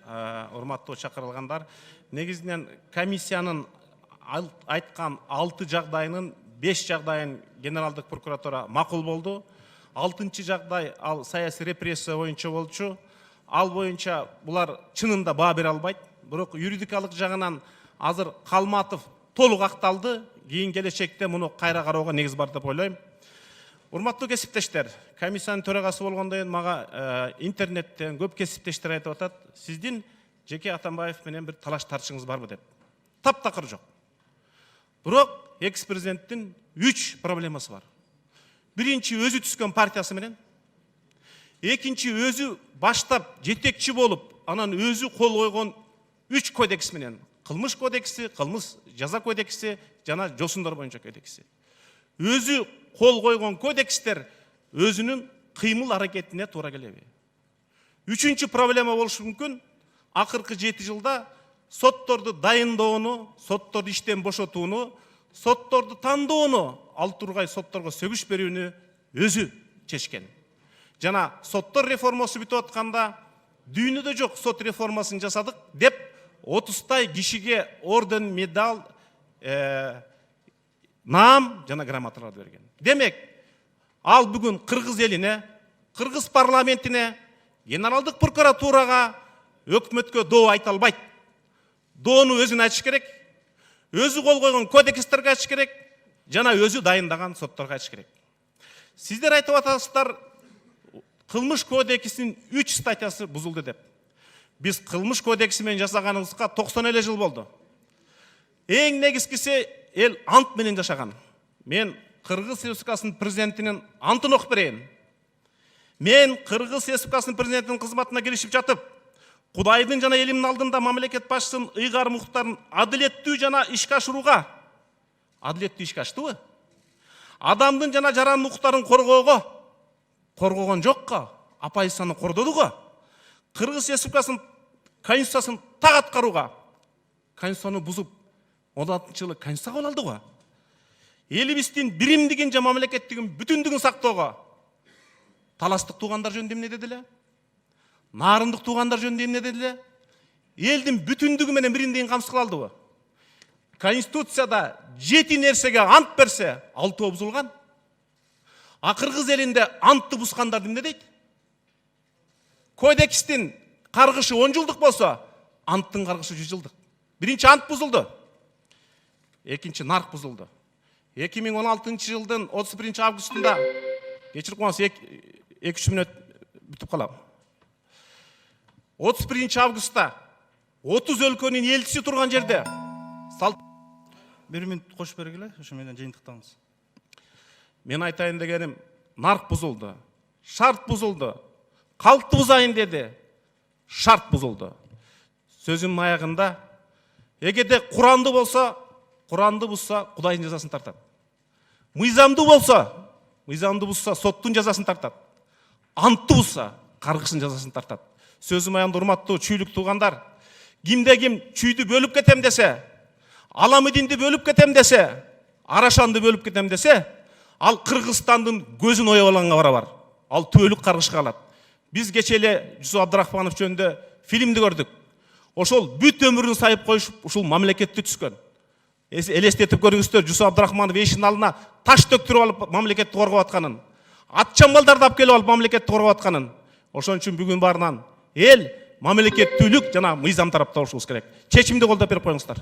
урматтуу чакырылгандар. Негизинен комиссиянын айткан 6 жагдайынын 5 жагдайын Генералдык прокуратура макул болду. 6-чы жагдай ал саясий репрессия боюнча болчу. Ал боюнча булар чынында баа бере албайт. Бирок юридикалык жагынан азыр Калматов толук акталды. Кийин келечекте муну кайра кароого негиз бар деп ойлойм. Урматтуу кесиптештер, комиссиянын төрагасы болгондон кийин мага интернеттен көп кесиптештер айтып атат, сиздин Жеке Атамбаев менен бир талаш тартышыңыз барбы деп. Таптакыр жок. Бирок экс-президенттин 3 проблемасы бар. Биринчи өзү түскөн партиясы менен, экинчи өзү баштап жетекчи болуп, анан өзү кол койгон 3 кодекс менен, кылмыш кодекси, кылмыш жаза кодекси жана жосундар боюнча кодекси. Өзү кол койгон кодекстер өзүнүн кыймыл аракетине туура келеби? Үчүнчү проблема болушу мүмкүн. Акыркы 7 жылда сотторду дайындоону, сотторду иштен бошотууну, сотторду тандоону, ал тургай сотторго сөгүш берүүнү өзү чечкен. Жана соттор реформасы бүтүп атканда дүйнөдө жок сот реформасын жасадык деп 30 кишиге орден, медаль, наам жана грамоталарды берген. Демек, ал бүгүн кыргыз элине, кыргыз парламентине, Генералдык прокуратурага, өкмөткө доо айта албайт. Доону өзүн айтыш керек, өзү кол койгон кодекстерге айтыш керек, жана өзү дайындаган сотторго айтыш керек. Сиздер айтып атасыздар, кылмыш кодексинин 3 статьясы бузулду деп. Биз кылмыш кодекси менен жасаганыбызга 90 жыл болду. Эң негизгиси эл ант менен жашаган. Мен Кыргыз Республикасынын президентинин антын окуп берейин. Мен Кыргыз Республикасынын президентинин кызматына киришип жатып, Кудайдын жана элимдин алдында мамлекет башчысынын ыйгар муктарын адилеттүү жана ишке ашырууга, адилеттүү ишке аштыбы? Адамдын жана жарандын укуктарын коргоого коргогон жокко, оппозицияны кордодуго? Кыргыз Республикасынын конституциясын так аткарууга, конституцияны бузуп, 16-жылы конституция кабыл алдыго? Элибиздин биримдигин жана мамлекеттигин бүтүндүгүн сактоого таластык туугандар жөнүндө эмне дедиле? Нарындык туугандар жөнүндө эмне дедиле? Элдин бүтүндүгү менен биримдигин камсыз кыла алдыбы? Конституцияда 7 нерсеге ант берсе, 6 бузулган. А кыргыз элинде антты бузгандар эмне дейт? Кодекстин каргышы 10 жылдык болсо, анттын каргышы 100 жылдык. Биринчи ант бузулду. Экинчи нарк бузулду. 2016 жылдын 31 августунда, кечирип коңуз, 2-3 мүнөт бүтүп калам. 31 августта 30 өлкөнүн элчиси турган жерде салт 1 мүнөт кошуп бергиле, ошо менен жыйынтыктабыз. Мен айтайын дегеним, нарк бузулду, шарт бузулду, калкты бузайын деди, шарт бузулду. Сөзүмдүн аягында, эгерде Куранды болсо, Куранды бузса, Кудайдын жазасын тартат. Мыйзамды болсо, мыйзамды бузса, соттун жазасын тартат. Антты бузса, каргыштын жазасын тартат. Сөзүм аягында, урматтуу чүйлүк туугандар, кимде ким чүйдү бөлүп кетем десе, Аламидинди бөлүп кетем десе, Арашанды бөлүп кетем десе, ал Кыргызстандын көзүн оюп алганга барабар. Ал түбөлүк каргышка алат. Биз кече эле Жусуп Абдрахманов жөнүндө фильмди көрдүк. Ошол бүт өмүрүн сайып коюшуп, ушул мамлекетти түзгөн. Элестетип көрүңүздөр, Жусуп Абдрахманов эшиктин алдына таш төктүрүп алып мамлекетти коргоп атканын, атчамбалдарды алып келип алып мамлекетти коргоп атканын. Ошон үчүн бүгүн барынан эл мамлекеттүүлүк жана мыйзам тарапта болушубуз керек. Чечимди колдоп берип коюңуздар.